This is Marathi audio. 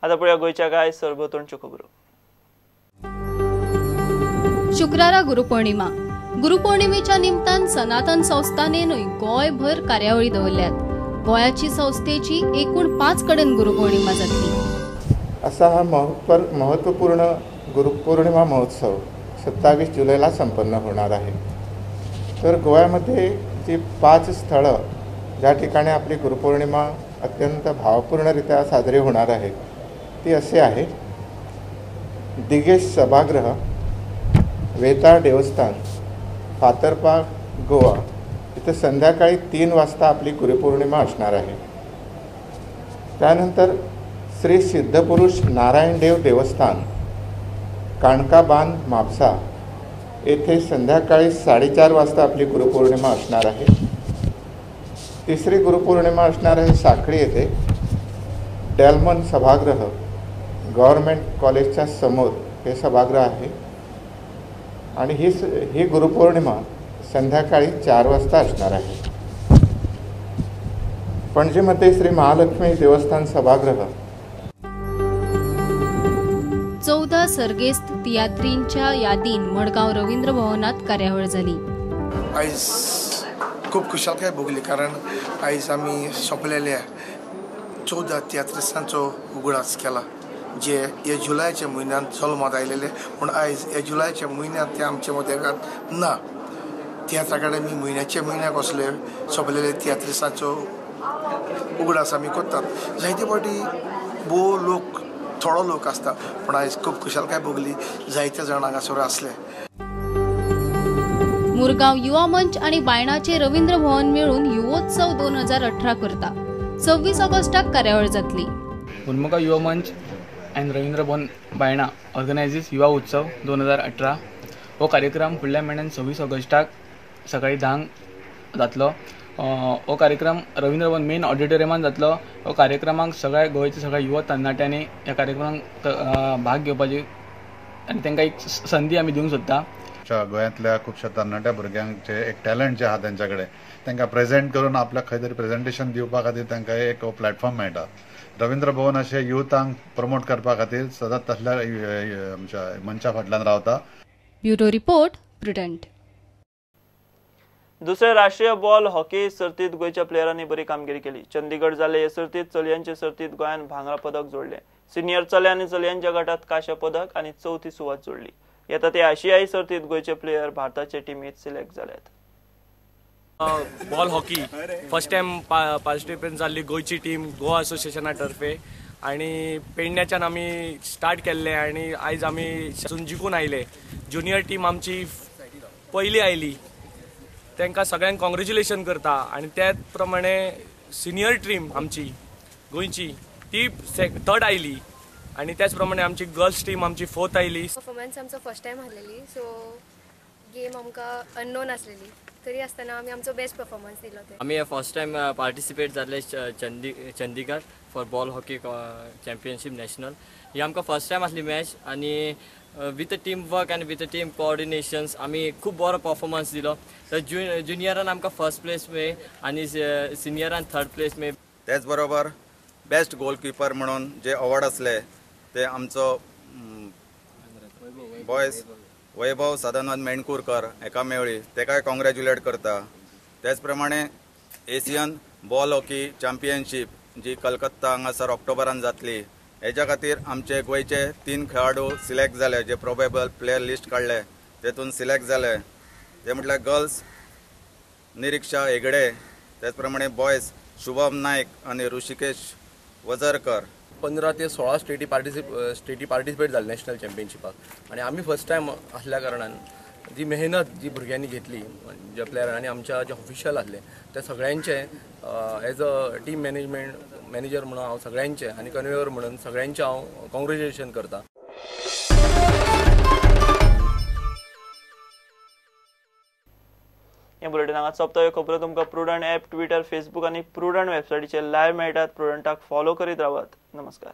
आता पळया गोयच्या काय सरभोवतणच्यो खबरो. शुक्रारा गुरुपौर्णिमा. गुरुपौर्णिमेच्या निमतान सनातन संस्थानेनूय गोयभर कार्यावळी दवरल्यात. गोयाची संस्थेची एकूण 5 कडेन गुरुपौर्णिमा जातली. असा हा महत्त्वपूर्ण गुरुपौर्णिमा महोत्सव 27 जुलैला संपन्न होणार आहे. तर गोव्यामध्ये जी 5 स्थळं ज्या ठिकाणी आपली गुरुपौर्णिमा अत्यंत भावपूर्णरित्या साजरी होणार आहे ती असे आहे. दिगेश सभागृह, वेताळ देवस्थान, फातर्पा, गोवा इथं संध्याकाळी 3 वाजता आपली गुरुपौर्णिमा असणार आहे. त्यानंतर श्री सिद्धपुरुष नारायण देव देवस्थान, काणकाबान, म्हापसा येथे संध्याकाळी 4:30 वाजता आपली गुरुपौर्णिमा असणार आहे. तिसरी गुरुपौर्णिमा असणार आहे साखळी येथे डेलमन सभागृह, गव्हर्नमेंट कॉलेजच्या समोर हे सभागृह आहे आणि ही गुरुपौर्णिमा संध्याकाळी 4 वाजता असणार आहे. पणजीमध्ये श्री महालक्ष्मी देवस्थान सभागृह. 14 सर्गेस्त तियात्रींच्या यादीन मडगाव रवींद्र भवनात कार्यावळ झाली. आयज खूप खुशालकाय भोगली कारण आयज आमी सोंपलेल्या 14 तियात्रिस्तांचो उगडास केला जे ह्या जुलयाच्या म्हयन्यांत जल्मात आयलेले. पूण आयज ह्या जुलयाच्या म्हयन्यांत ते आमचे मदेगांत ना. तियात्र अकादमी म्हयन्याक असले सोंपलेले तियात्रिस्तांचो उगडास आमी करतात. जायते फावटी भोव लोक थोडो लोक आसता पूण आयज खूब खुशालकाय भोगली. जायते जाण हांगासर आसले. मुरगांव युवा मंच आणि बायणाचे रवींद्र भवन मेळून युवोत्सव 2018 करता. 26 ऑगस्टाक कार्यावळ जातली. मुरमुगांव युवा मंच एंड रवींद्र भवन बायणा ऑर्गनायझीस युवा उत्सव 2018. हो कार्यक्रम फुडल्या म्हयन्यान 26 ऑगस्टाक सकाळी 10 जातलो. हो कार्यक्रम रवींद्र भवन मेन ऑडिटोरियमान जातलो. हो कार्यक्रमाक सगळ्या गोंयच्या सगळ्या युवा तरणाट्यांनी ह्या कार्यक्रमाक भाग घेवपाची आनी तांकां एक संदी आमी दिवंक सोदता. गोंयांतल्या खुबश्या तरणाट्या भुरग्यांचे एक टॅलंट जे आहा तेंच्या कडेन तांकां प्रेजेंट करून आपल्याक खंय तरी प्रेजेंटेशन दिवपा खातीर तांकां एक प्लॅटफॉर्म मेळटा. रवींद्र भवन अशें युथांक प्रमोट करपा खातीर सदांच तसल्या आमच्या मंचा फाटल्यान रावता. Bureau report prudent. दुसरे राष्ट्रीय बॉल हॉकी सर्तीत गोयच्या प्लेयरांनी बरी कामगिरी केली. चंदीगड जाल्ले हे सर्तीत चलयांचे सर्तीत गोंयान भांगरा पदक जोडले. सिनियर चले आनी चलयांच्या गटात कांस्य पदक आनी 4थी सुवात जोडली. येता ते आशियाई सर्तीत गोयचे प्लेयर भारताचे टीमीत सिलेक्ट जाल्यात. Ball hockey first time participate जाल्ली गोयची टीम गोवा असोसिएशना तर्फे आणि पेडण्याच्यान आमी स्टार्ट केल्ले आणि आयज आमी जिखून आयले. ज्युनियर टीम आमची पयली आयली तांकां सगळ्यांक कॉंग्रॅच्युलेशन करता. आणि त्याच प्रमाणे सिनियर टीम आमची गोंयची ती 3rd आयली आणि त्याच प्रमाणे आमची गर्ल्स टीम आमची 4th आयली. परफॉर्मन्स आमचो फर्स्ट टाइम आहलेली सो गेम आमकां अननोन आसलेली तरी आसतना आमी आमचो बेस्ट परफॉर्मन्स दिलो. आमी फर्स्ट टाइम पार्टिसिपेट जाल्ले Chandigarh for ball hockey championship national. ही आमकां फर्स्ट टाइम आसली मॅच आणि विथ अ टीम वर्क आनी विथ अ टीम कोऑर्डिनेशन्स आमी खूब बरो परफॉर्मन्स दिलो. तर ज्युनियरान आमकां फर्स्ट प्लेस मेळ आनी सिनियरान 3rd प्लेस मेळ. त्याच बरोबर बेस्ट गोलकीपर म्हणून जे अवॉर्ड असले ते आमचो बॉयज वैभव सदानंद मेणकुरकर एका मेवळी तेकाय कॉंग्रॅच्युलेट करता. त्याच प्रमाणे एशियन बॉल हॉकी चॅम्पियनशीप जी कलकत्ता हांगासर ऑक्टोबरान जातली हेच्या खातीर आमचे गोंयचे 3 खेळाडू सिलेक्ट जाले. जे प्रोबेबल प्लेयर लिस्ट काडले तेतून सिलेक्ट जाले ते म्हटल्यार गर्ल्स निरीक्षा हेगडे, त्याच प्रमाणे बॉयज शुभम नायक आणि ऋषिकेश वजरकर. 15 ते 16 स्टेटी पार्टिसिपेट जाले नॅशनल चॅम्पियनशिपाक आणि आम्ही फर्स्ट टाइम असल्या कारणान जी मेहनत जी भुरग्यांनी घेतली ज्या प्लेयरांनी आमच्या जे ऑफिशियल आसले त्या सगळ्यांचे एज अ टीम मॅनेजर म्हणून हांव सगळ्यांचे आणि कन्वेयर म्हणून सगळ्यांचे हांव कॉंग्रॅच्युलेशन करता. हे बुलेटिनात सोंपता खबरो तुमकां प्रुडंट ॲप, ट्विटर, फेसबुक आणि प्रुडंट वेबसायटीचेर लायव्ह मेळटात. प्रुडंटाक फॉलो करीत रावात. नमस्कार.